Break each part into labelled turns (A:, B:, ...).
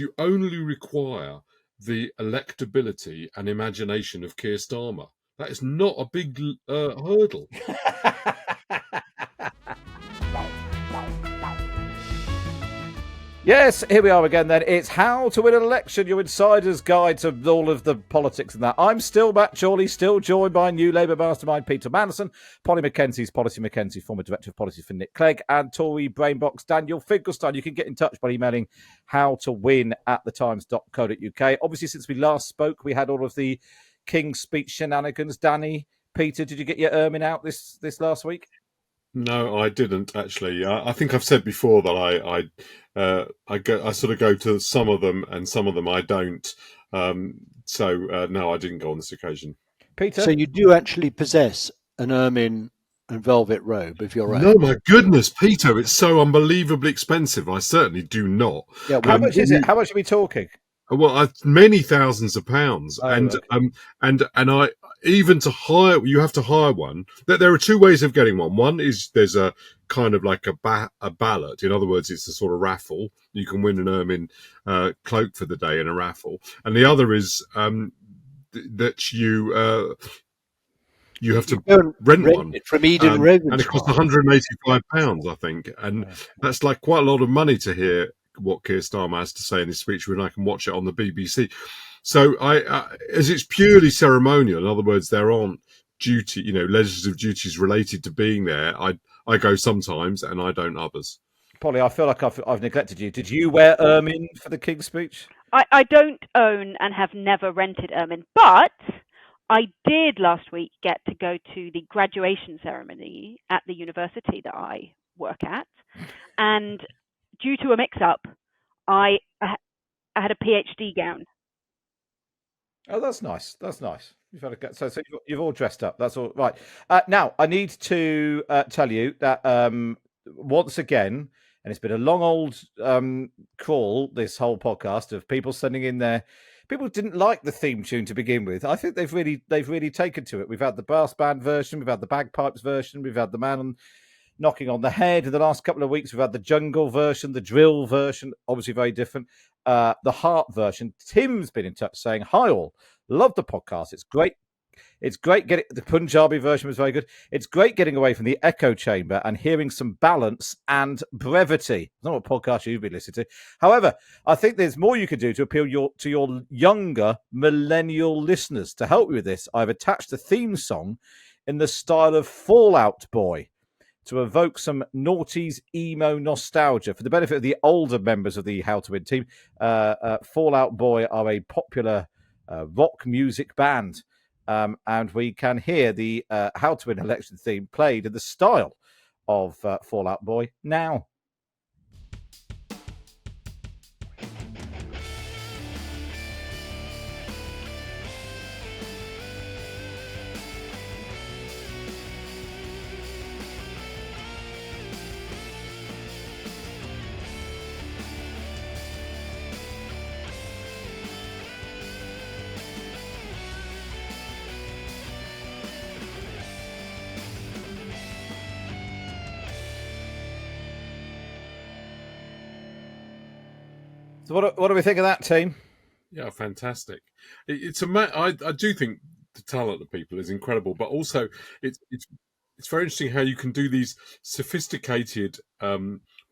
A: You only require the electability and imagination of Keir Starmer. That is not a big hurdle.
B: Yes, here we are again then. It's How to Win an Election, your insider's guide to all of the politics and that. I'm still Matt Chorley, still joined by new Labour mastermind Peter Mandelson, Polly Mackenzie's Policy Mackenzie, former Director of Policy for Nick Clegg, and Tory Brainbox Daniel Finkelstein. You can get in touch by emailing howtowin@thetimes.co.uk. Obviously, since we last spoke, we had all of the King's Speech shenanigans. Danny, Peter, did you get your ermine out this last week?
A: No, I didn't actually. I think I've said before that I sort of go to some of them and some of them I don't. No, I didn't go on this occasion.
B: Peter,
C: so you do actually possess an ermine and velvet robe, if you're right.
A: No, my goodness, Peter, it's so unbelievably expensive. I certainly do not.
C: Yeah,
B: how much is it? How much are we talking?
A: Well, many thousands of pounds, and I even to hire, you have to hire one. There are two ways of getting one. One is there's a kind of like a ballot. In other words, it's a sort of raffle. You can win an ermine cloak for the day in a raffle, and the other is that you have to rent one
C: from Eden Regan,
A: and it costs £185, I think, and that's like quite a lot of money to hear what Keir Starmer has to say in his speech when I can watch it on the BBC. So as it's purely ceremonial, in other words, there aren't legislative duties related to being there. I go sometimes and I don't others.
B: Polly, I feel like I've neglected you. Did you wear ermine for the King's Speech?
D: I don't own and have never rented ermine, but I did last week get to go to the graduation ceremony at the university that I work at, and due to a mix-up, I had a PhD gown.
B: Oh, that's nice. That's nice. You've had so you've all dressed up. That's all right. Now I need to tell you that once again, and it's been a long old crawl, this whole podcast of people sending in their. People didn't like the theme tune to begin with. I think they've really taken to it. We've had the brass band version, we've had the bagpipes version, we've had the man knocking on the head. In the last couple of weeks, we've had the jungle version, the drill version, obviously very different. The heart version. Tim's been in touch saying, "Hi all, love the podcast. It's great. It's great getting the Punjabi version was very good. It's great getting away from the echo chamber and hearing some balance and brevity." It's not what podcast you've been listening to. However, I think there's more you could do to appeal to your younger millennial listeners. To help you with this, I've attached a theme song in the style of Fall Out Boy to evoke some noughties emo nostalgia. For the benefit of the older members of the How to Win team, Fall Out Boy are a popular rock music band. And we can hear the How to Win election theme played in the style of Fall Out Boy now. So what do we think of that, team?
A: Yeah, fantastic. I do think the talent of people is incredible, but also it's very interesting how you can do these sophisticated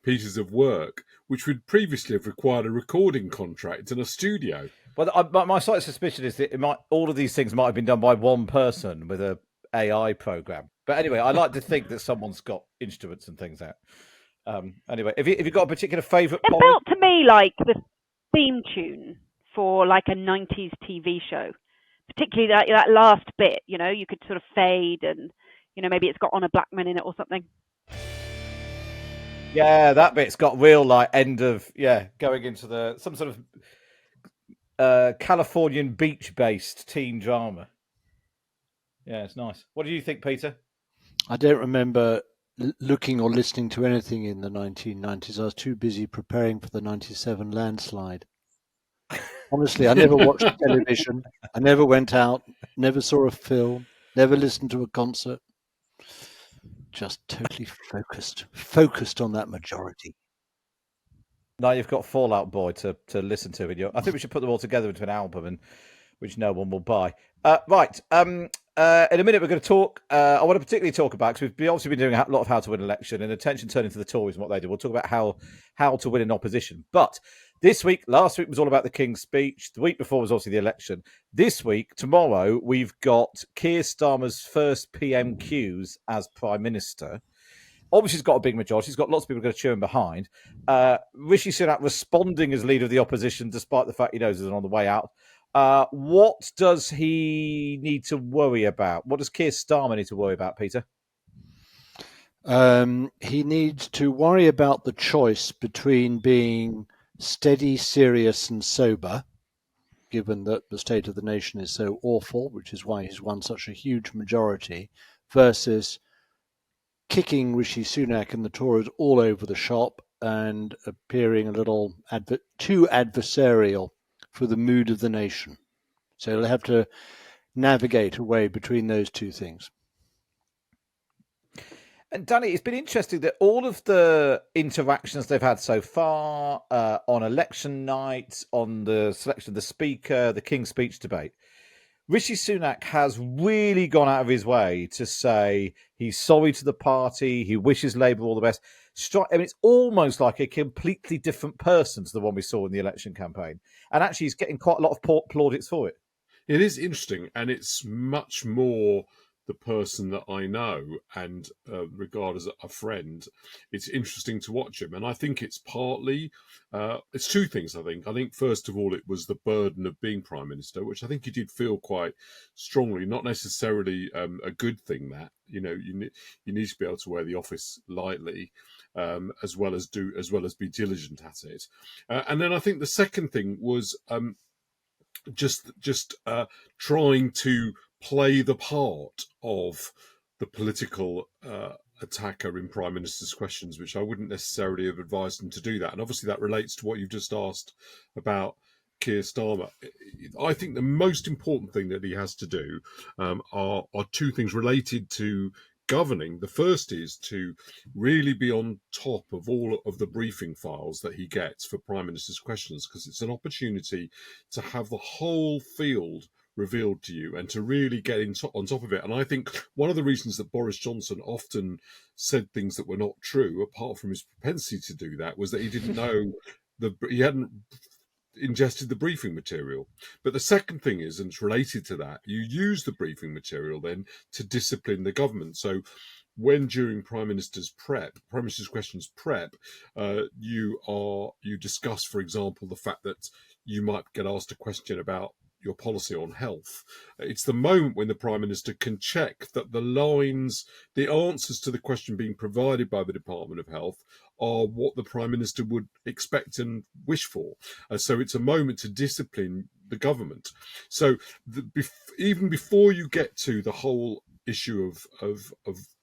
A: pieces of work which would previously have required a recording contract in a studio.
B: Well, my slight suspicion is that all of these things might have been done by one person with a AI program. But anyway, I like to think that someone's got instruments and things out. Anyway, have you got a particular favourite?
D: It felt to me like the theme tune for like a 90s TV show, particularly that last bit. You could sort of fade, and maybe it's got Honor Blackman in it or something.
B: Yeah, that bit's got real like end of going into some sort of Californian beach-based teen drama. Yeah, it's nice. What do you think, Peter?
C: I don't remember looking or listening to anything in the 1990s. I was too busy preparing for the 97 landslide. Honestly, I never watched television. I never went out, never saw a film, never listened to a concert. Just totally focused on that majority.
B: Now you've got Fallout Boy to listen to. I think we should put them all together into an album, and which no one will buy. Right. In a minute, we're going to talk. I want to particularly talk about, because we've obviously been doing a lot of how to win an election, and attention turning to the Tories and what they do. We'll talk about how to win an opposition. But last week was all about the King's speech. The week before was obviously the election. This week, tomorrow, we've got Keir Starmer's first PMQs as Prime Minister. Obviously, he's got a big majority. He's got lots of people going to cheer him behind. Rishi Sunak responding as leader of the opposition, despite the fact he knows he's on the way out. What does he need to worry about? What does Keir Starmer need to worry about, Peter?
C: He needs to worry about the choice between being steady, serious, and sober, given that the state of the nation is so awful, which is why he's won such a huge majority, versus kicking Rishi Sunak and the Tories all over the shop and appearing a little too adversarial for the mood of the nation. So he'll have to navigate a way between those two things.
B: And Danny, it's been interesting that all of the interactions they've had so far on election night, on the selection of the speaker, the King's speech debate, Rishi Sunak has really gone out of his way to say he's sorry to the party, he wishes Labour all the best. It's almost like a completely different person to the one we saw in the election campaign. And actually, he's getting quite a lot of plaudits for it.
A: It is interesting, and it's much more the person that I know and regard as a friend. It's interesting to watch him, and I think it's partly it's two things. I think first of all, it was the burden of being Prime Minister, which I think he did feel quite strongly. Not necessarily a good thing. That you need to be able to wear the office lightly, as well as be diligent at it. And then I think the second thing was just trying to play the part of the political attacker in Prime Minister's questions, which I wouldn't necessarily have advised him to do that. And obviously that relates to what you've just asked about Keir Starmer. I think the most important thing that he has to do are two things related to governing. The first is to really be on top of all of the briefing files that he gets for Prime Minister's questions, because it's an opportunity to have the whole field revealed to you and to really get on top of it. And I think one of the reasons that Boris Johnson often said things that were not true, apart from his propensity to do that, was that he didn't know he hadn't ingested the briefing material. But the second thing is, and it's related to that, you use the briefing material then to discipline the government. So when during Prime Minister's questions prep, you discuss, for example, the fact that you might get asked a question about your policy on health. It's the moment when the Prime Minister can check that the answers to the question being provided by the Department of Health are what the Prime Minister would expect and wish for. So it's a moment to discipline the government. So even before you get to the whole issue of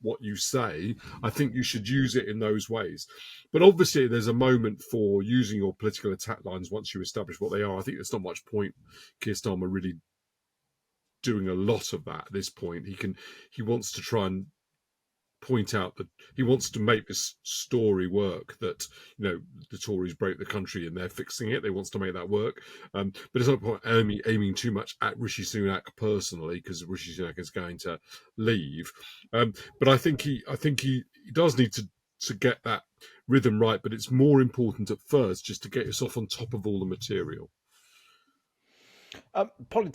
A: what you say, I think you should use it in those ways. But obviously there's a moment for using your political attack lines once you establish what they are. I think there's not much point Keir Starmer really doing a lot of that at this point. He wants to try and point out that he wants to make this story work, that the Tories broke the country and they're fixing it. They wants to make that work, but it's not point aiming too much at Rishi Sunak personally, because Rishi Sunak is going to leave. But I think he does need to get that rhythm right. But it's more important at first just to get yourself on top of all the material.
B: Polly,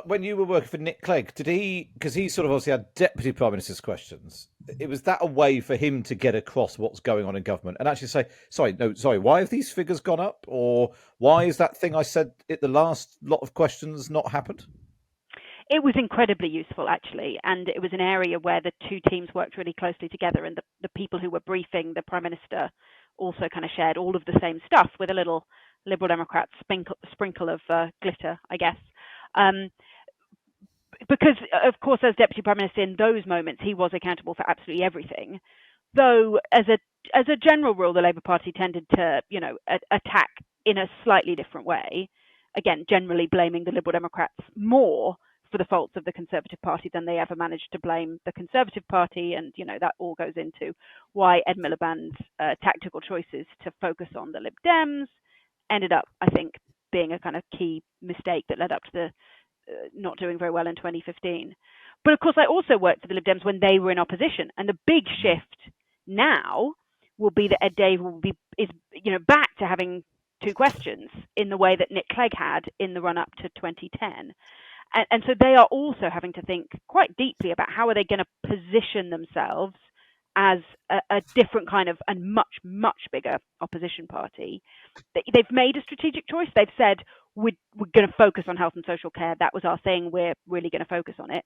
B: when you were working for Nick Clegg, because he sort of obviously had Deputy Prime Minister's questions, was that a way for him to get across what's going on in government and actually say, sorry, why have these figures gone up? Or why is that thing I said at the last lot of questions not happened?
D: It was incredibly useful, actually, and it was an area where the two teams worked really closely together, and the people who were briefing the Prime Minister also kind of shared all of the same stuff with a little Liberal Democrat sprinkle of glitter, I guess. Because, of course, as Deputy Prime Minister in those moments, he was accountable for absolutely everything. Though, as a general rule, the Labour Party tended to, attack in a slightly different way. Again, generally blaming the Liberal Democrats more for the faults of the Conservative Party than they ever managed to blame the Conservative Party. And, that all goes into why Ed Miliband's tactical choices to focus on the Lib Dems ended up, I think, being a kind of key mistake that led up to the not doing very well in 2015. But of course, I also worked for the Lib Dems when they were in opposition. And the big shift now will be that Ed Davey is back to having two questions in the way that Nick Clegg had in the run-up to 2010. And so they are also having to think quite deeply about how are they going to position themselves as a different kind of and much, much bigger opposition party. They've made a strategic choice. They've said, we're going to focus on health and social care. That was our thing. We're really going to focus on it.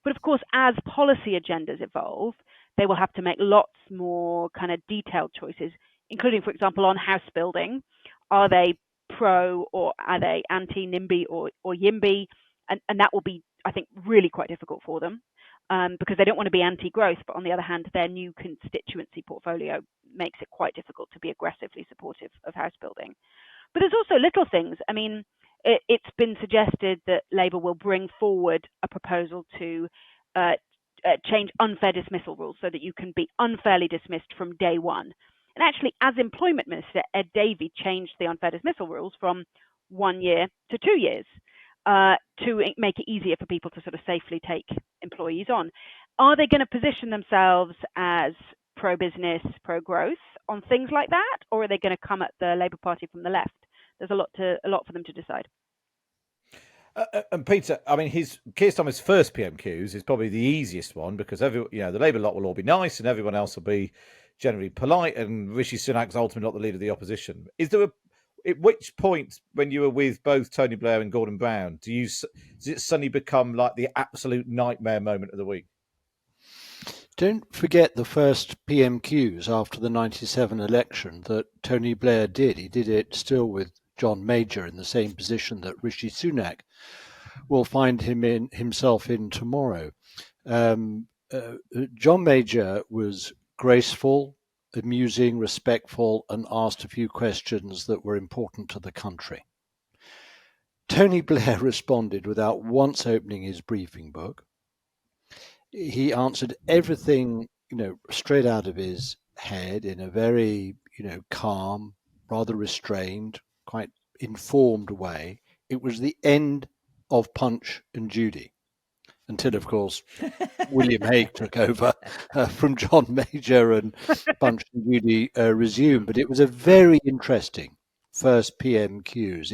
D: But of course, as policy agendas evolve, they will have to make lots more kind of detailed choices, including, for example, on house building. Are they pro or are they anti-NIMBY or YIMBY? And that will be, I think, really quite difficult for them because they don't want to be anti-growth. But on the other hand, their new constituency portfolio makes it quite difficult to be aggressively supportive of house building. But there's also little things. I mean, it's been suggested that Labour will bring forward a proposal to change unfair dismissal rules so that you can be unfairly dismissed from day one. And actually, as Employment Minister, Ed Davey changed the unfair dismissal rules from 1 year to 2 years to make it easier for people to sort of safely take employees on. Are they going to position themselves as pro-business, pro-growth on things like that, or are they going to come at the Labour Party from the left? There's a lot for them to decide.
B: And Peter, I mean, Keir Starmer's first PMQs is probably the easiest one because the Labour lot will all be nice and everyone else will be generally polite, and Rishi Sunak's ultimately not the leader of the opposition. Is there at which point, when you were with both Tony Blair and Gordon Brown, does it suddenly become like the absolute nightmare moment of the week?
C: Don't forget the first PMQs after the 97 election that Tony Blair did. He did it still with John Major in the same position that Rishi Sunak will find himself in tomorrow. John Major was graceful, amusing, respectful, and asked a few questions that were important to the country. Tony Blair responded without once opening his briefing book. He answered everything, straight out of his head in a very, calm, rather restrained, quite informed way. It was the end of Punch and Judy, until, of course, William Hague took over from John Major and Punch and Judy resumed. But it was a very interesting first PMQs.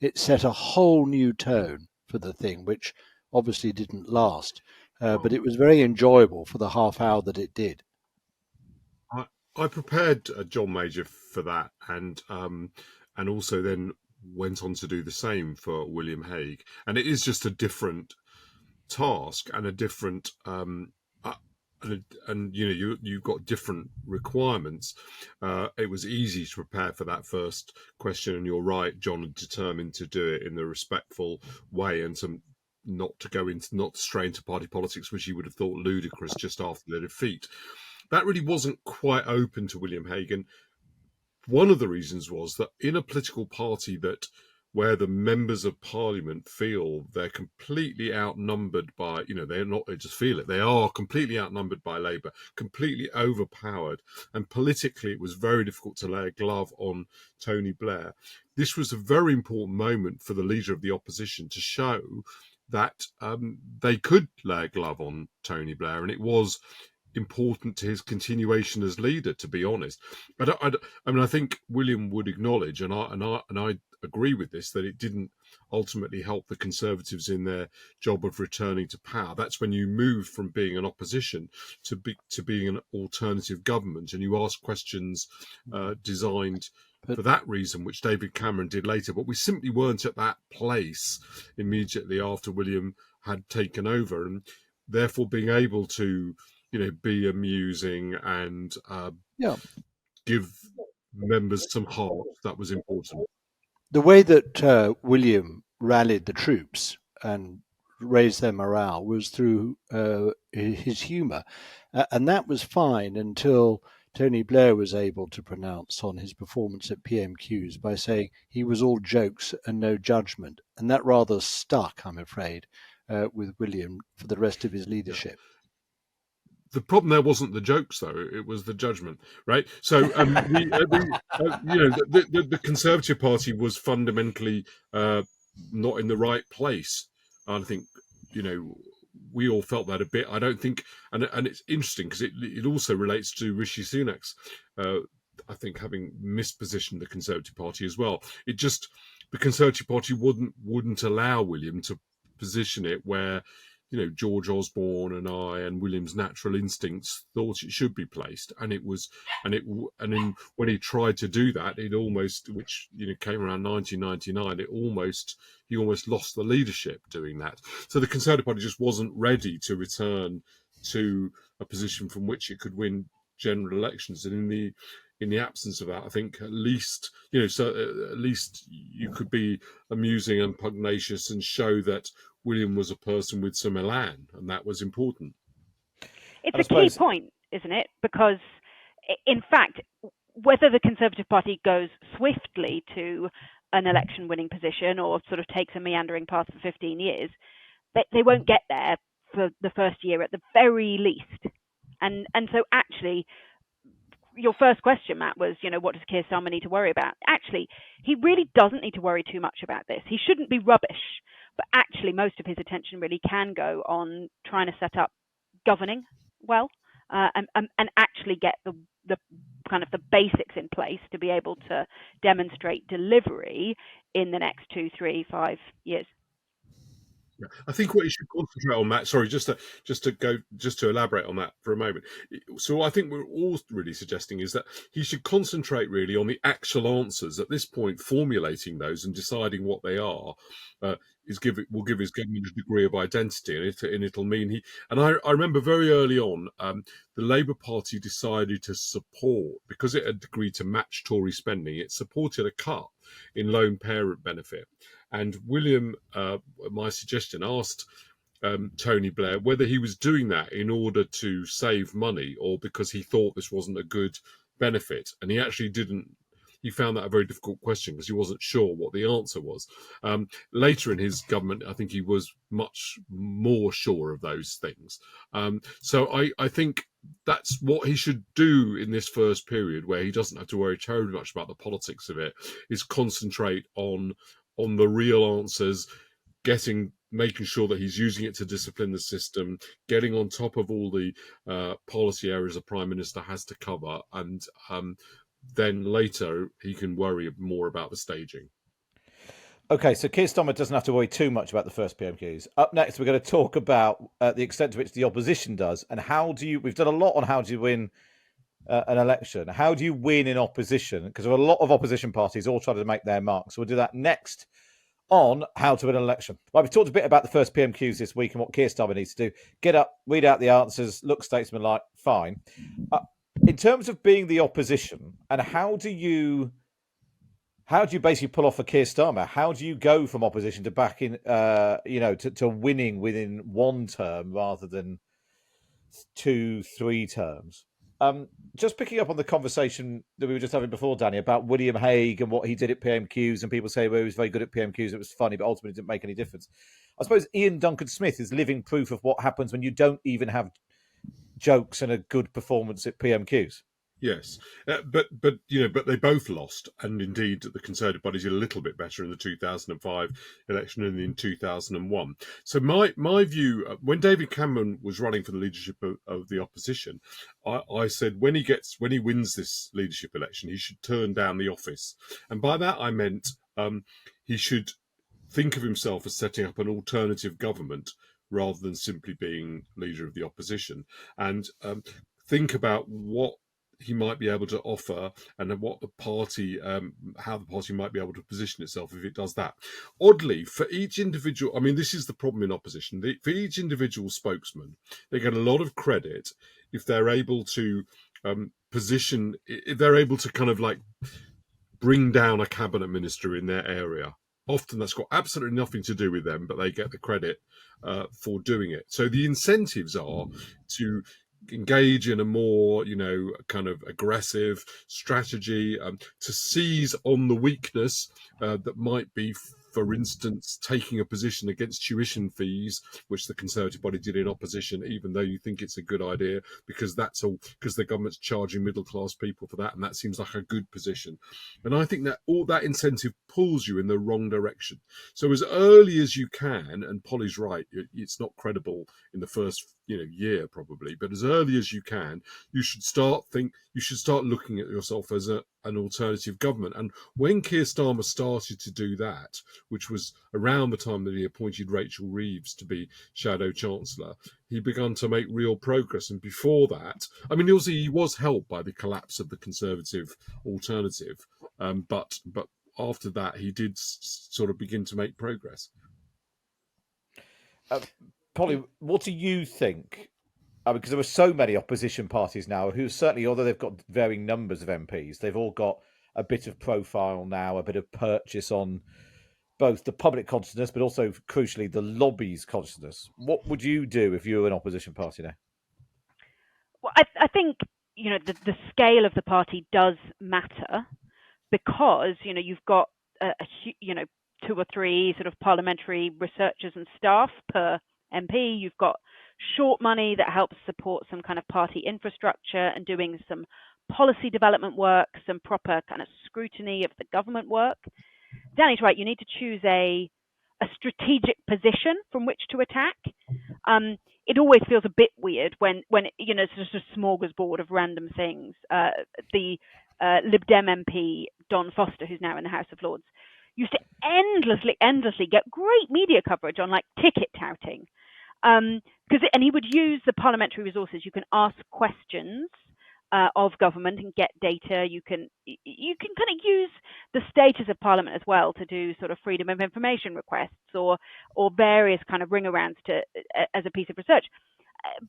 C: It set a whole new tone for the thing, which obviously didn't last. But it was very enjoyable for the half hour that it did.
A: I prepared John Major for that, and also then went on to do the same for William Hague. And it is just a different task and a different, you've got different requirements. It was easy to prepare for that first question, and you're right, John had determined to do it in a respectful way and not to stray into party politics, which he would have thought ludicrous just after their defeat. That really wasn't quite open to William Hague. And one of the reasons was that in a political party where the members of parliament feel they're completely outnumbered by, they just feel it. They are completely outnumbered by Labour, completely overpowered. And politically, it was very difficult to lay a glove on Tony Blair. This was a very important moment for the leader of the opposition to show that they could lay a glove on Tony Blair, and it was important to his continuation as leader, to be honest. I think William would acknowledge, and I agree with this, that it didn't ultimately help the Conservatives in their job of returning to power. That's when you move from being an opposition to being an alternative government, and you ask questions designed for that reason, which David Cameron did later. But we simply weren't at that place immediately after William had taken over, and therefore being able to be amusing and give members some heart, that was important.
C: The way that William rallied the troops and raised their morale was through his humour. And that was fine until Tony Blair was able to pronounce on his performance at PMQs by saying he was all jokes and no judgment. And that rather stuck, I'm afraid, with William for the rest of his leadership.
A: The problem there wasn't the jokes, though; it was the judgment, right? So, the Conservative Party was fundamentally not in the right place. I think, we all felt that a bit. I don't think, and it's interesting because it also relates to Rishi Sunak's, I think, having mispositioned the Conservative Party as well. The Conservative Party wouldn't allow William to position it where, George Osborne and I and William's natural instincts thought it should be placed, and then when he tried to do that, it almost, which came around 1999, he almost lost the leadership doing that. So the Conservative Party just wasn't ready to return to a position from which it could win general elections, and in the absence of that, I think at least you could be amusing and pugnacious and show that William was a person with some elan, and that was important.
D: It's a key point, isn't it? Because, in fact, whether the Conservative Party goes swiftly to an election-winning position or sort of takes a meandering path for 15 years, they won't get there for the first year at the very least. And so actually, your first question, Matt, was, what does Keir Starmer need to worry about? Actually, he really doesn't need to worry too much about this. He shouldn't be rubbish, but actually most of his attention really can go on trying to set up governing well, and actually get the kind of the basics in place to be able to demonstrate delivery in the next 2, 3, 5 years.
A: Yeah. I think what you should concentrate on, Matt. Sorry, just to elaborate on that for a moment. So I think we're all really suggesting is that he should concentrate really on the actual answers at this point. Formulating those and deciding what they are will give his government a degree of identity, and it'll mean he. And I remember very early on, the Labour Party decided to support, because it had agreed to match Tory spending. It supported a cut in lone parent benefit. And William, my suggestion, asked Tony Blair whether he was doing that in order to save money or because he thought this wasn't a good benefit. And he actually didn't. He found that a very difficult question because he wasn't sure what the answer was. Later in his government, I think he was much more sure of those things. So I think that's what he should do in this first period, where he doesn't have to worry terribly much about the politics of it, is concentrate on the real answers, making sure that he's using it to discipline the system, getting on top of all the policy areas a Prime Minister has to cover, and then later he can worry more about the staging.
B: Okay, so Keir Starmer doesn't have to worry too much about the first PMQs. Up next, we're going to talk about the extent to which the opposition does, and we've done a lot on how do you win an election. How do you win in opposition? Because there are a lot of opposition parties all trying to make their mark. So we'll do that next on how to win an election. Right, we've talked a bit about the first PMQs this week and what Keir Starmer needs to do. Get up, read out the answers, look statesmanlike, fine. In terms of being the opposition, and how do you basically pull off a Keir Starmer? How do you go from opposition to back in, to winning within one term rather than 2, 3 terms? Just picking up on the conversation that we were just having before, Danny, about William Hague and what he did at PMQs, and people say, well, he was very good at PMQs, it was funny, but ultimately didn't make any difference. I suppose Ian Duncan Smith is living proof of what happens when you don't even have jokes and a good performance at PMQs.
A: Yes, but they both lost, and indeed the Conservative Party did a little bit better in the 2005 election and in 2001. So my view, when David Cameron was running for the leadership of the opposition, I said when he wins this leadership election, he should turn down the office, and by that I meant he should think of himself as setting up an alternative government rather than simply being leader of the opposition, and think about what he might be able to offer and what the party, how the party might be able to position itself if it does that. Oddly, for each individual, I mean, this is the problem in opposition. For each individual spokesman, they get a lot of credit if they're able to position, if they're able to kind of like bring down a cabinet minister in their area. Often that's got absolutely nothing to do with them, but they get the credit for doing it. So the incentives are to engage in a more, kind of aggressive strategy to seize on the weakness that might be for instance, taking a position against tuition fees, which the Conservative body did in opposition, even though you think it's a good idea, because that's all because the government's charging middle class people for that, and that seems like a good position. And I think that all that incentive pulls you in the wrong direction. So as early as you can, and Polly's right, it's not credible in the first year probably, but as early as you can, you should start looking at yourself as an alternative government. And when Keir Starmer started to do that, which was around the time that he appointed Rachel Reeves to be Shadow Chancellor, he began to make real progress. And before that, I mean, he was helped by the collapse of the Conservative alternative, but after that, he did sort of begin to make progress.
B: Polly, what do you think? Because there are so many opposition parties now who certainly, although they've got varying numbers of MPs, they've all got a bit of profile now, a bit of purchase on both the public consciousness, but also, crucially, the lobby's consciousness. What would you do if you were an opposition party now?
D: Well, I think, the scale of the party does matter because, you've got, 2 or 3 sort of parliamentary researchers and staff per MP. You've got short money that helps support some kind of party infrastructure and doing some policy development work, some proper kind of scrutiny of the government work. Danny's right. You need to choose a strategic position from which to attack. It always feels a bit weird when it's just a smorgasbord of random things. The Lib Dem MP Don Foster, who's now in the House of Lords, used to endlessly get great media coverage on like ticket touting. And he would use the parliamentary resources. You can ask questions of government and get data. You can kind of use the status of Parliament as well to do sort of freedom of information requests or various kind of ring-arounds as a piece of research.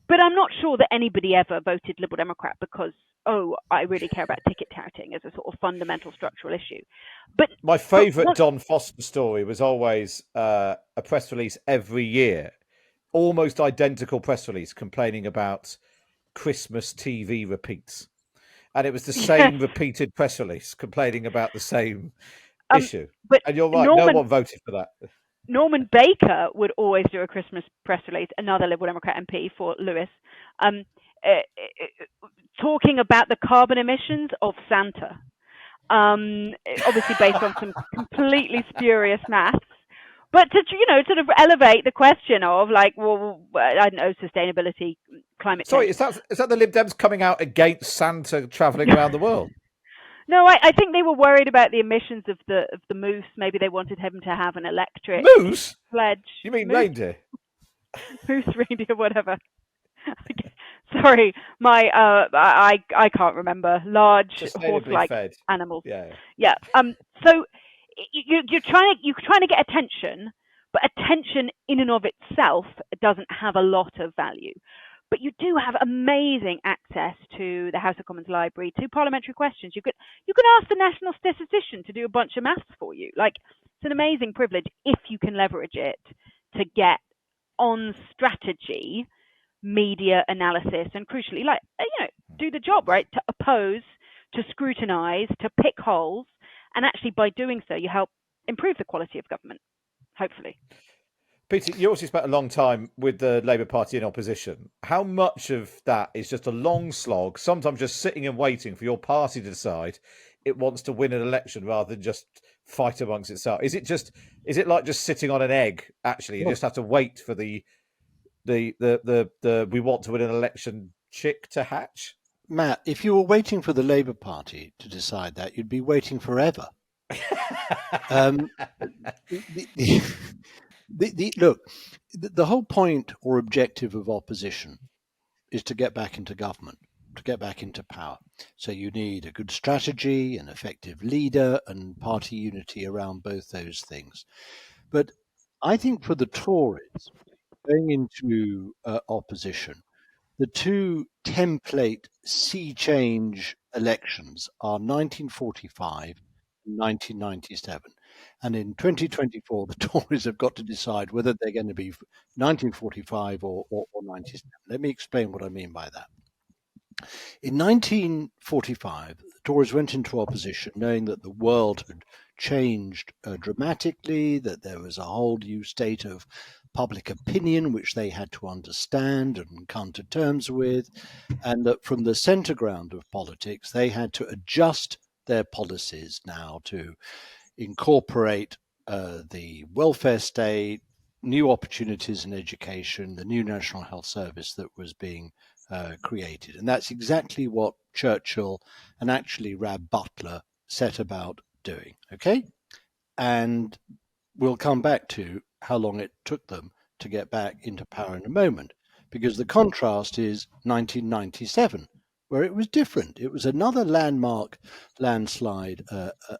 D: But I'm not sure that anybody ever voted Liberal Democrat because, I really care about ticket touting as a sort of fundamental structural issue. But
B: my favourite Don Foster story was always a press release every year, almost identical press release complaining about Christmas TV repeats. And it was the same repeated press release complaining about the same issue. And you're right, no one voted for that.
D: Norman Baker would always do a Christmas press release, another Liberal Democrat MP for Lewis, talking about the carbon emissions of Santa. Obviously based on some completely spurious maths. But to, sort of elevate the question of like, well, I don't know, sustainability, climate change.
B: Sorry, is that the Lib Dems coming out against Santa travelling around the world?
D: No, I think they were worried about the emissions of the moose. Maybe they wanted him to have an electric
B: moose
D: sledge.
B: You mean
D: moose?
B: Reindeer?
D: Moose, reindeer, whatever. Sorry, I can't remember. Large horse-like animals. Yeah. So you're trying to get attention, but attention in and of itself doesn't have a lot of value. But you do have amazing access to the House of Commons library, to parliamentary questions. You can ask the national statistician to do a bunch of maths for you. Like, it's an amazing privilege if you can leverage it to get on strategy, media analysis, and crucially, like, do the job, right? To oppose, to scrutinize, to pick holes, and actually by doing so, you help improve the quality of government, hopefully.
B: Peter, you also spent a long time with the Labour Party in opposition. How much of that is just a long slog, sometimes just sitting and waiting for your party to decide it wants to win an election rather than just fight amongst itself? Is it like just sitting on an egg, actually? You just have to wait for the we want to win an election chick to hatch?
C: Matt, if you were waiting for the Labour Party to decide that, you'd be waiting forever. Look, the whole point or objective of opposition is to get back into government, to get back into power. So you need a good strategy, an effective leader, and party unity around both those things. But I think for the Tories, going into opposition, the two template sea change elections are 1945 and 1997. And in 2024, the Tories have got to decide whether they're going to be 1945 or 97. Let me explain what I mean by that. In 1945, the Tories went into opposition knowing that the world had changed dramatically, that there was a whole new state of public opinion which they had to understand and come to terms with, and that from the centre ground of politics, they had to adjust their policies now to incorporate the welfare state, new opportunities in education, the new National Health Service that was being created. And that's exactly what Churchill and actually Rab Butler set about doing. Okay? And we'll come back to how long it took them to get back into power in a moment, because the contrast is 1997, where it was different. It was another landslide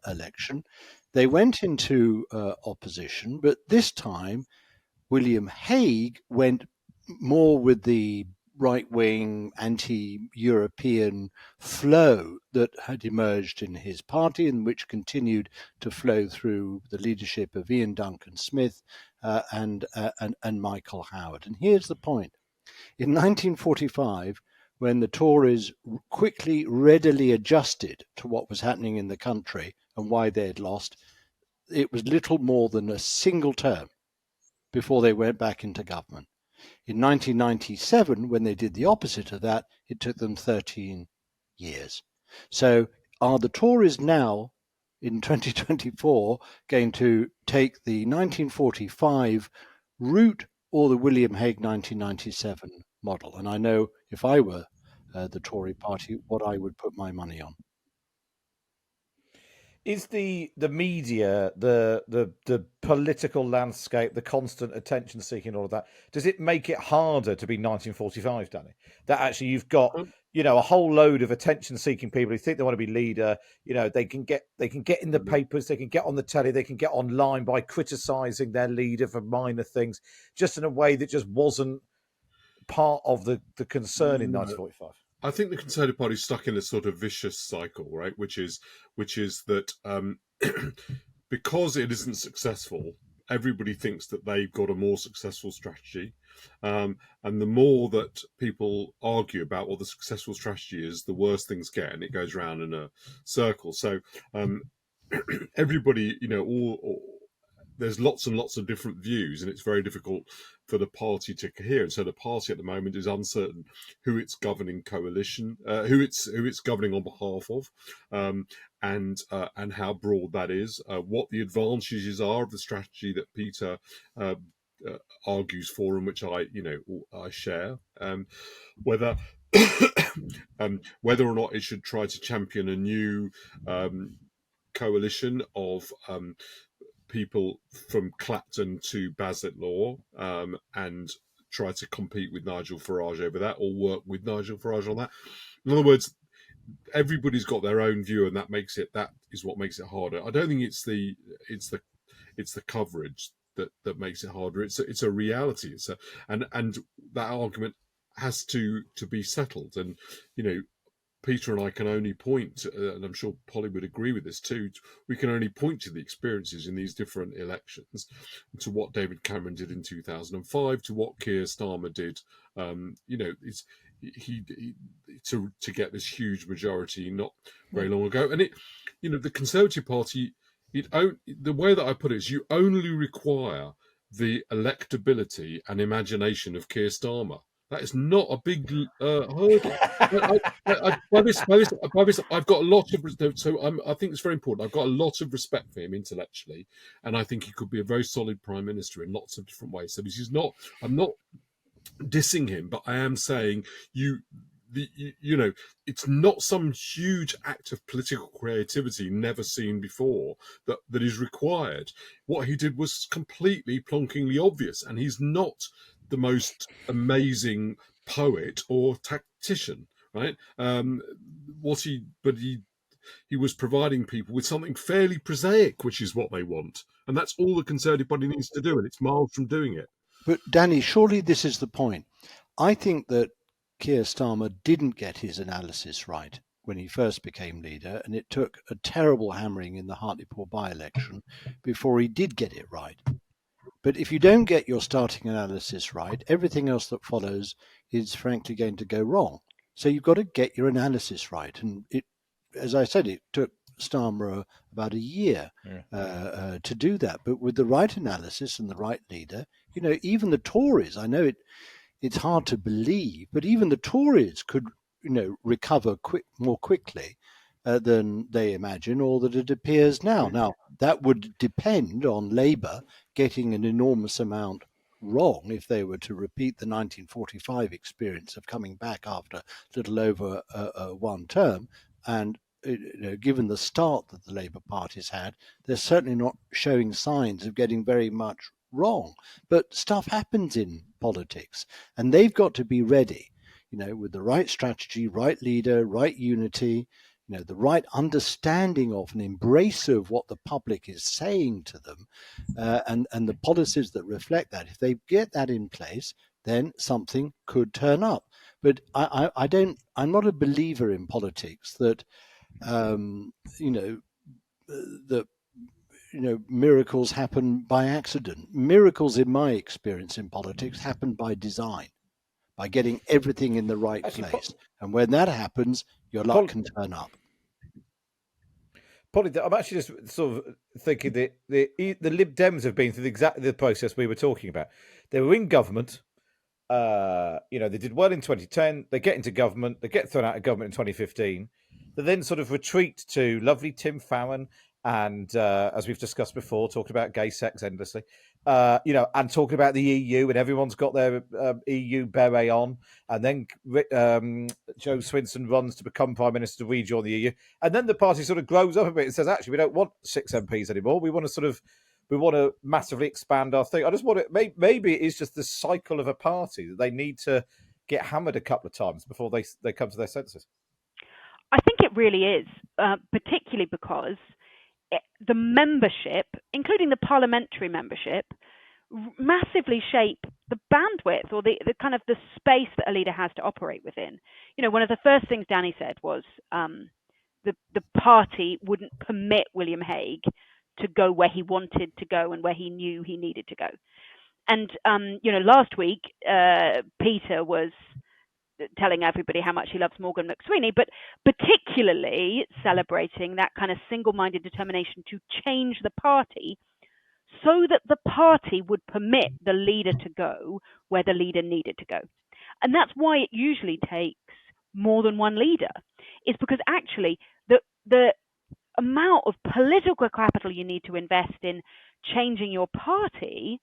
C: election. They went into opposition, but this time William Hague went more with the right-wing, anti-European flow that had emerged in his party and which continued to flow through the leadership of Ian Duncan Smith and Michael Howard. And here's the point. In 1945, when the Tories quickly, readily adjusted to what was happening in the country and why they had lost, it was little more than a single term before they went back into government. In 1997, when they did the opposite of that, it took them 13 years. So are the Tories now, in 2024, going to take the 1945 route or the William Hague 1997 model? And I know if I were the Tory party, what I would put my money on.
B: Is the media, the political landscape, the constant attention seeking, all of that, does it make it harder to be 1945, Danny? That actually you've got, a whole load of attention seeking people who think they want to be leader. They can get in the papers, they can get on the telly, they can get online by criticizing their leader for minor things, just in a way that just wasn't part of the concern in 1945.
A: I think the Conservative Party is stuck in a sort of vicious cycle, right? Which is that because it isn't successful, everybody thinks that they've got a more successful strategy, and the more that people argue about what the successful strategy is, the worse things get, and it goes round in a circle. So everybody, there's lots and lots of different views, and it's very difficult for the party to cohere. And so the party at the moment is uncertain who its governing coalition, who it's governing on behalf of, and how broad that is, what the advantages are of the strategy that Peter argues for, and which I share, whether whether or not it should try to champion a new coalition of people from Clapton to Bassetlaw and try to compete with Nigel Farage over that, or work with Nigel Farage on that. In other words, everybody's got their own view, and that is what makes it harder. I don't think it's the coverage that makes it harder. It's a reality. And that argument has to be settled. And Peter and I can only point, and I'm sure Polly would agree with this too, we can only point to the experiences in these different elections, to what David Cameron did in 2005, to what Keir Starmer did. To get this huge majority not very long ago. And the Conservative Party, the way that I put it is, you only require the electability and imagination of Keir Starmer. That is not a big hurdle. By this, I've got a lot of. So I think it's very important. I've got a lot of respect for him intellectually, and I think he could be a very solid prime minister in lots of different ways. So this is not. I'm not dissing him, but I am saying it's not some huge act of political creativity never seen before that is required. What he did was completely plonkingly obvious, and he's not the most amazing poet or tactician, right? He was providing people with something fairly prosaic, which is what they want, and that's all the Conservative Party needs to do, and it's miles from doing it.
C: But Danny, surely this is the point. I think that Keir Starmer didn't get his analysis right when he first became leader, and it took a terrible hammering in the Hartlepool by-election before he did get it right. But if you don't get your starting analysis right, everything else that follows is frankly going to go wrong. So you've got to get your analysis right. And as I said, it took Starmer about a year to do that. But with the right analysis and the right leader, even the Tories, I know it's hard to believe, but even the Tories could, recover more quickly than they imagine, or that it appears now. Now, that would depend on Labour getting an enormous amount wrong if they were to repeat the 1945 experience of coming back after a little over one term. And given the start that the Labour Party's had, they're certainly not showing signs of getting very much wrong. But stuff happens in politics, and they've got to be ready, with the right strategy, right leader, right unity, the right understanding of and embrace of what the public is saying to them, and the policies that reflect that. If they get that in place, then something could turn up. But I'm not a believer in politics that, miracles happen by accident. Miracles, in my experience in politics, happen by design, by getting everything in the right place. And when that happens, your luck can turn up.
B: Probably, I'm actually just sort of thinking that the Lib Dems have been through exactly the process we were talking about. They were in government. They did well in 2010. They get into government. They get thrown out of government in 2015. They then sort of retreat to lovely Tim Farron and, as we've discussed before, talking about gay sex endlessly, and talking about the EU, and everyone's got their EU beret on. And then Joe Swinson runs to become Prime Minister to rejoin the EU. And then the party sort of grows up a bit and says, actually, we don't want 6 MPs anymore. We want to massively expand our thing. I just want to, maybe it is just the cycle of a party that they need to get hammered a couple of times before they come to their senses.
D: I think it really is, particularly because the membership, including the parliamentary membership, massively shape the bandwidth or the kind of the space that a leader has to operate within. One of the first things Danny said was the party wouldn't permit William Hague to go where he wanted to go and where he knew he needed to go. And, last week, Peter was telling everybody how much he loves Morgan McSweeney, but particularly celebrating that kind of single-minded determination to change the party so that the party would permit the leader to go where the leader needed to go. And that's why it usually takes more than one leader, is because actually the amount of political capital you need to invest in changing your party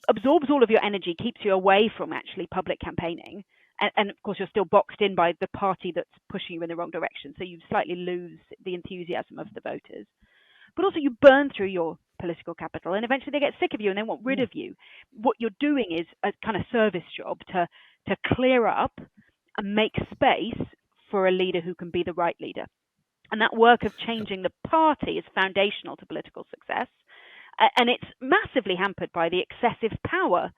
D: absorbs all of your energy, keeps you away from actually public campaigning, and of course you're still boxed in by the party that's pushing you in the wrong direction, so you slightly lose the enthusiasm of the voters. But also you burn through your political capital, and eventually they get sick of you and they want rid of you. What you're doing is a kind of service job to clear up and make space for a leader who can be the right leader. And that work of changing the party is foundational to political success. And it's massively hampered by the excessive power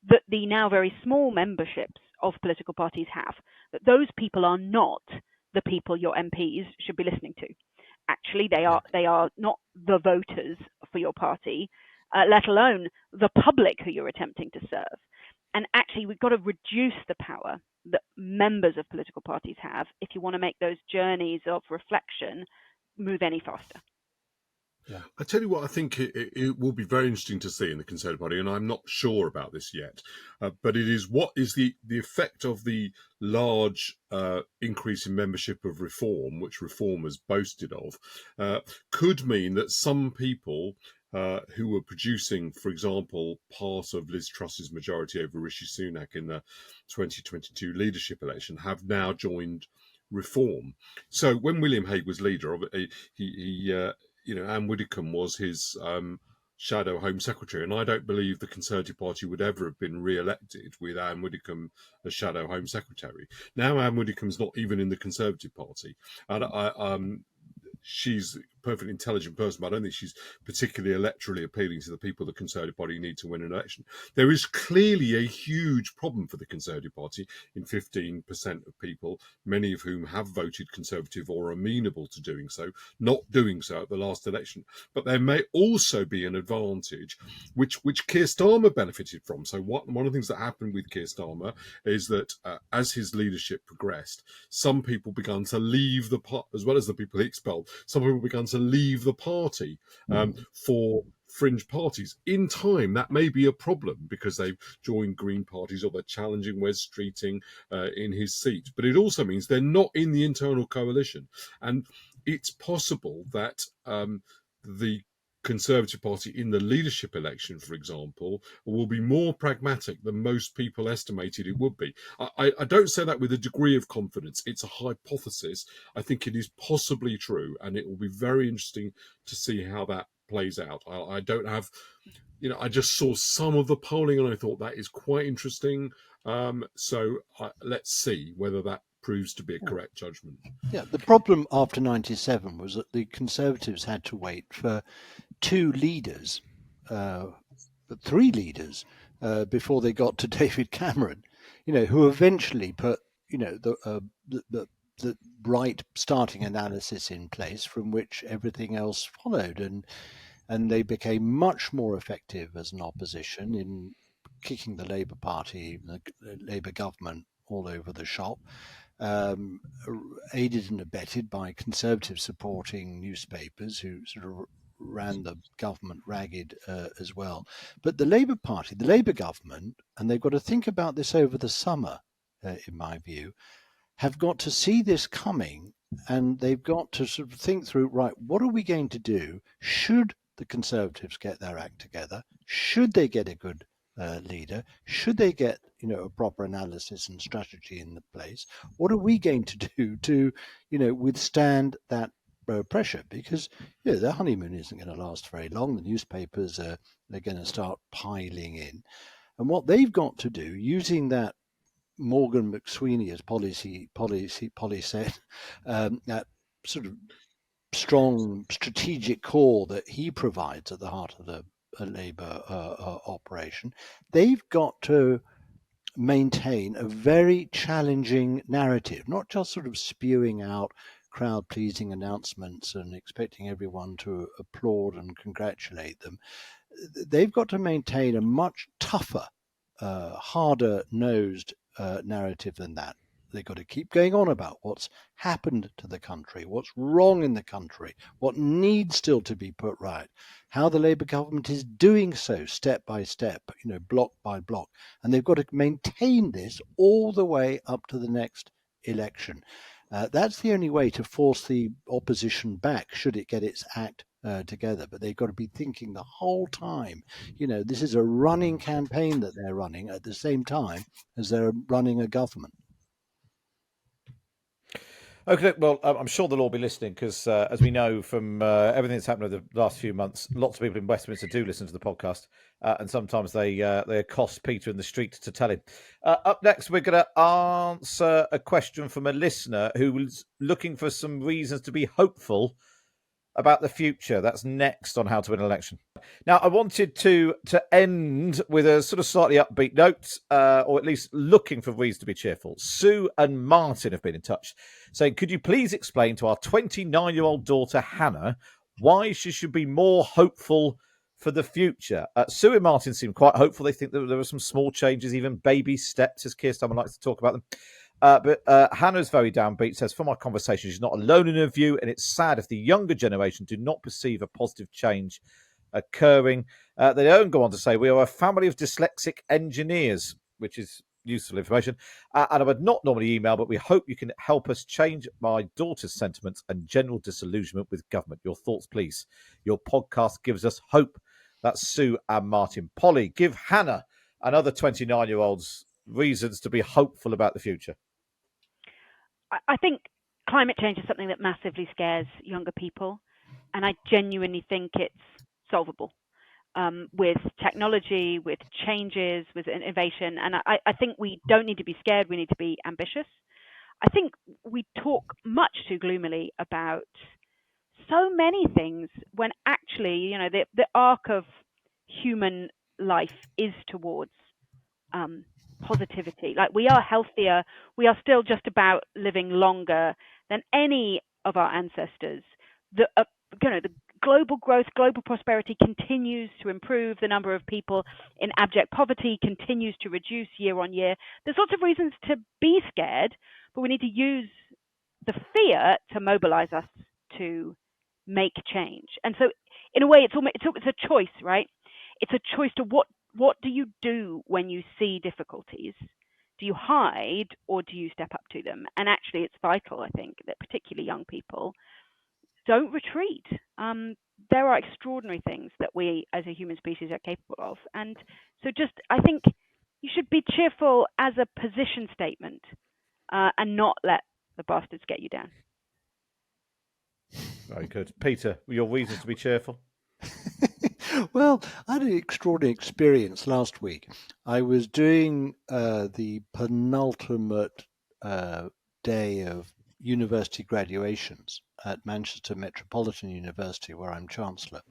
D: that the now very small memberships of political parties have. That those people are not the people your MPs should be listening to. Actually, they are not the voters for your party, let alone the public who you're attempting to serve. And actually, we've got to reduce the power that members of political parties have if you want to make those journeys of reflection move any faster.
A: Yeah. I tell you what, I think it will be very interesting to see in the Conservative Party, and I'm not sure about this yet, but it is what is the effect of the large increase in membership of Reform, which Reform has boasted of, could mean that some people who were producing, for example, part of Liz Truss's majority over Rishi Sunak in the 2022 leadership election have now joined Reform. So when William Hague was leader, Anne Widdecombe was his shadow Home Secretary, and I don't believe the Conservative Party would ever have been re-elected with Anne Widdecombe as shadow Home Secretary. Now Anne Widdecombe's not even in the Conservative Party, and she's perfectly intelligent person, but I don't think she's particularly electorally appealing to the people the Conservative Party need to win an election. There is clearly a huge problem for the Conservative Party in 15% of people, many of whom have voted Conservative or are amenable to doing so, not doing so at the last election. But there may also be an advantage which Keir Starmer benefited from. So one of the things that happened with Keir Starmer is that as his leadership progressed, some people began to leave the party, as well as the people he expelled, some people began to leave the party for fringe parties. In time, that may be a problem because they've joined Green parties or they're challenging Wes Streeting in his seat. But it also means they're not in the internal coalition. And it's possible that the Conservative Party in the leadership election, for example, will be more pragmatic than most people estimated it would be. I don't say that with a degree of confidence. It's a hypothesis. I think it is possibly true, and it will be very interesting to see how that plays out. I don't have, I just saw some of the polling and I thought that is quite interesting. So let's see whether that proves to be a correct judgment.
C: Yeah, the problem after 97 was that the Conservatives had to wait for three leaders before they got to David Cameron, who eventually put, the right starting analysis in place from which everything else followed, and they became much more effective as an opposition in kicking the Labour Party, the Labour government all over the shop. Aided and abetted by Conservative supporting newspapers who sort of ran the government ragged as well. But the Labour Party, the Labour government, and they've got to think about this over the summer, in my view, have got to see this coming, and they've got to sort of think through, right, what are we going to do? Should the Conservatives get their act together? Should they get a good leader? Should they get a proper analysis and strategy in the place? What are we going to do to withstand that pressure? Because their honeymoon isn't going to last very long. The newspapers they're going to start piling in, and what they've got to do, using that Morgan McSweeney as policy said, that sort of strong strategic core that he provides at the heart of the Labour operation, they've got to maintain a very challenging narrative, not just sort of spewing out crowd-pleasing announcements and expecting everyone to applaud and congratulate them. They've got to maintain a much tougher, harder-nosed narrative than that. They've got to keep going on about what's happened to the country, what's wrong in the country, what needs still to be put right, how the Labour government is doing so step by step, block by block. And they've got to maintain this all the way up to the next election. That's the only way to force the opposition back, should it get its act together. But they've got to be thinking the whole time, this is a running campaign that they're running at the same time as they're running a government.
B: Okay, well, I'm sure they'll all be listening because, as we know from everything that's happened over the last few months, lots of people in Westminster do listen to the podcast, and sometimes they accost Peter in the street to tell him. Up next, we're going to answer a question from a listener who was looking for some reasons to be hopeful about the future. That's next on How to Win an Election. Now, I wanted to end with a sort of slightly upbeat note, or at least looking for reasons to be cheerful. Sue and Martin have been in touch, saying, could you please explain to our 29-year-old daughter, Hannah, why she should be more hopeful for the future? Sue and Martin seem quite hopeful. They think that there are some small changes, even baby steps, as Keir Starmer likes to talk about them. But Hannah's very downbeat, says, from our conversation, she's not alone in her view, and it's sad if the younger generation do not perceive a positive change occurring. They don't go on to say, we are a family of dyslexic engineers, which is useful information. And I would not normally email, but we hope you can help us change my daughter's sentiments and general disillusionment with government. Your thoughts, please. Your podcast gives us hope. That's Sue and Martin. Polly, give Hannah and other 29-year-olds reasons to be hopeful about the future.
D: I think climate change is something that massively scares younger people, and I genuinely think it's solvable with technology, with changes, with innovation. And I think we don't need to be scared. We need to be ambitious. I think we talk much too gloomily about so many things when actually, you know, the arc of human life is towards positivity. Like, we are healthier, we are still just about living longer than any of our ancestors. The the global growth, global prosperity continues to improve. The number of people in abject poverty continues to reduce year on year. There's lots of reasons to be scared, but we need to use the fear to mobilize us to make change. And so, in a way, it's a choice, right? It's a choice to what do you do when you see difficulties? Do you hide or do you step up to them? And actually, it's vital, I think, that particularly young people don't retreat. There are extraordinary things that we as a human species are capable of. And so I think you should be cheerful as a position statement and not let the bastards get you down.
B: Very good. Peter, your reasons to be cheerful?
C: Well, I had an extraordinary experience last week. I was doing the penultimate day of university graduations at Manchester Metropolitan University, where I'm Chancellor.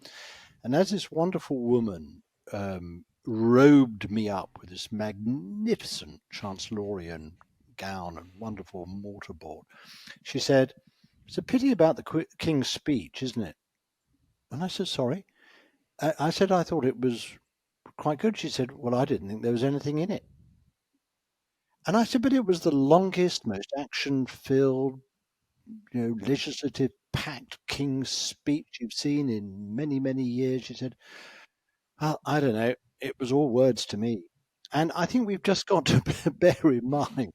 C: And as this wonderful woman robed me up with this magnificent Chancellorian gown and wonderful mortarboard, she said, "It's a pity about the King's speech, isn't it?" And I said, "Sorry." I said, "I thought it was quite good." She said, "Well, I didn't think there was anything in it." And I said, "But it was the longest, most action-filled, legislative packed King's speech you've seen in many, many years." She said, "Well, I don't know. It was all words to me." And I think we've just got to bear in mind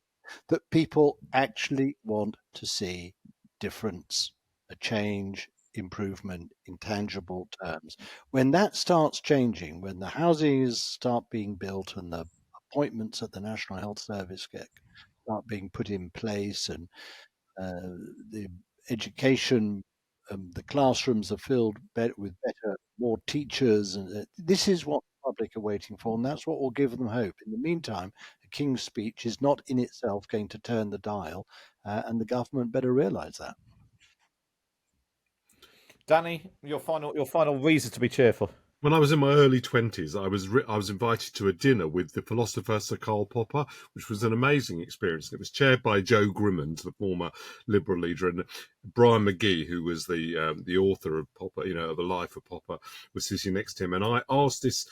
C: that people actually want to see difference, a change, improvement in tangible terms. When that starts changing, when the houses start being built and the appointments at the National Health Service start being put in place, and the education, the classrooms are filled with more teachers, and this is what the public are waiting for, and that's what will give them hope. In the meantime, a King's speech is not in itself going to turn the dial, and the government better realise that.
B: Danny, your final reason to be cheerful.
A: When I was in my early 20s, I was invited to a dinner with the philosopher Sir Karl Popper, which was an amazing experience. It was chaired by Joe Grimmond, the former Liberal leader, and Brian McGee, who was the author of Popper, The Life of Popper, was sitting next to him. And I asked this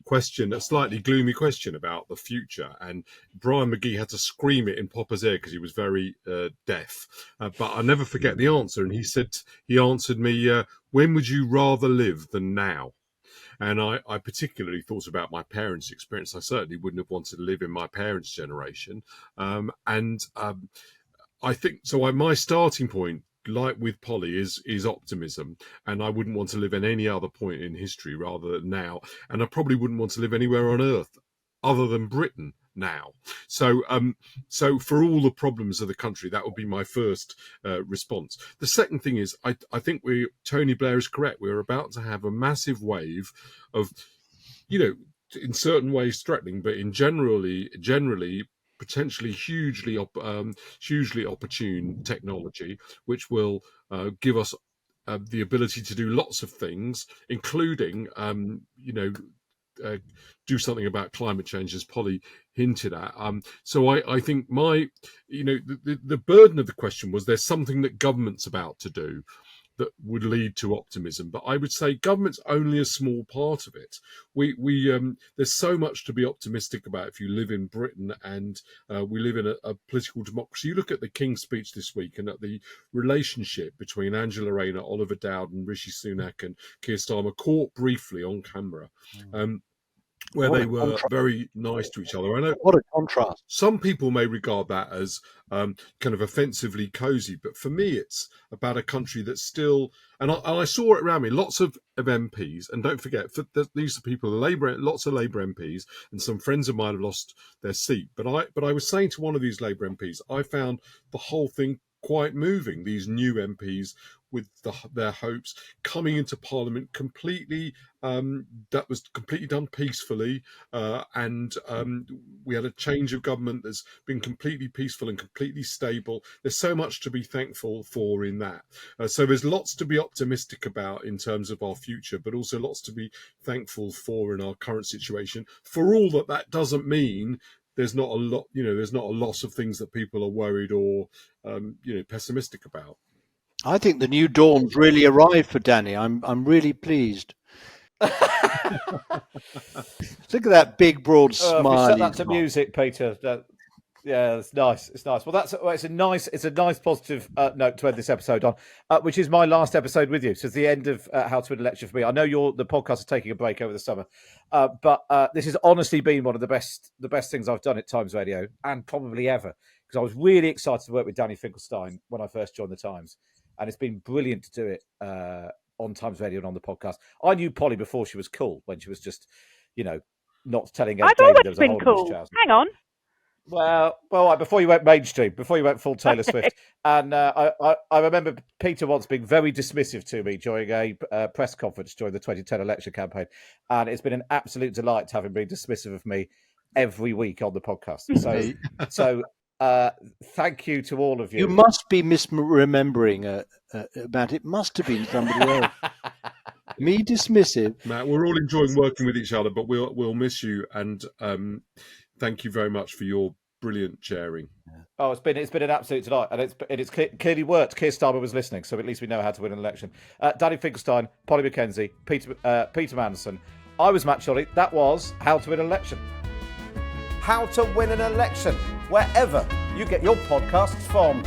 A: question, a slightly gloomy question about the future, and Brian McGee had to scream it in Popper's ear because he was very deaf. But I'll never forget the answer. And he answered me, "When would you rather live than now?" And I particularly thought about my parents' experience. I certainly wouldn't have wanted to live in my parents' generation. I think so. My starting point, like with Polly, is optimism, and I wouldn't want to live in any other point in history rather than now. And I probably wouldn't want to live anywhere on earth other than Britain now. So for all the problems of the country, that would be my first response. The second thing is, I think Tony Blair is correct. We're about to have a massive wave of, in certain ways threatening, but in generally potentially hugely opportune technology, which will give us the ability to do lots of things, including do something about climate change, as Polly hinted at. So I think the burden of the question was, there's something that government's about to do that would lead to optimism, but I would say government's only a small part of it. There's so much to be optimistic about if you live in Britain, and we live in a political democracy. You look at the King's speech this week and at the relationship between Angela Rayner, Oliver Dowden, and Rishi Sunak and Keir Starmer, caught briefly on camera. Where they were very nice to each other. I know
C: what a contrast.
A: Some people may regard that as kind of offensively cozy, but for me, it's about a country that's still. And I saw it around me. Lots of MPs, and don't forget, these are people, lots of Labour MPs, and some friends of mine have lost their seat. But I was saying to one of these Labour MPs, I found the whole thing quite moving. These new MPs with their hopes coming into Parliament completely, that was completely done peacefully, and we had a change of government that's been completely peaceful and completely stable. There's so much to be thankful for in that. So there's lots to be optimistic about in terms of our future, but also lots to be thankful for in our current situation. For all that doesn't mean there's not a lot, there's not a loss of things that people are worried or, pessimistic about.
C: I think the new dawn's really arrived for Danny. I'm really pleased. Look at that big, broad smile.
B: If you set that to music, Peter. Yeah, it's nice. It's nice. Well, it's a nice positive note to end this episode on, which is my last episode with you. So it's the end of How to Win an Election for me. I know the podcast is taking a break over the summer, but this has honestly been one of the best things I've done at Times Radio, and probably ever, because I was really excited to work with Daniel Finkelstein when I first joined the Times, and it's been brilliant to do it on Times Radio and on the podcast. I knew Polly before she was cool, when she was just, not telling Ed
D: I've
B: David
D: always
B: there was a
D: been
B: hole in his
D: cool.
B: trousers.
D: Hang on.
B: Well, before you went mainstream, before you went full Taylor Swift, and I remember Peter once being very dismissive to me during a press conference during the 2010 election campaign, and it's been an absolute delight to have him be dismissive of me every week on the podcast. So thank you to all of you.
C: You must be misremembering about it. Must have been somebody else. Me dismissive.
A: Matt, we're all enjoying working with each other, but we'll miss you, and thank you very much for your brilliant sharing.
B: Oh, it's been an absolute delight, and it's clearly worked. Keir Starmer was listening, so at least we know how to win an election. Daniel Finkelstein, Polly Mackenzie, Peter Mandelson. I was Matt Chorley. That was How to Win an Election. How to Win an Election, wherever you get your podcasts from.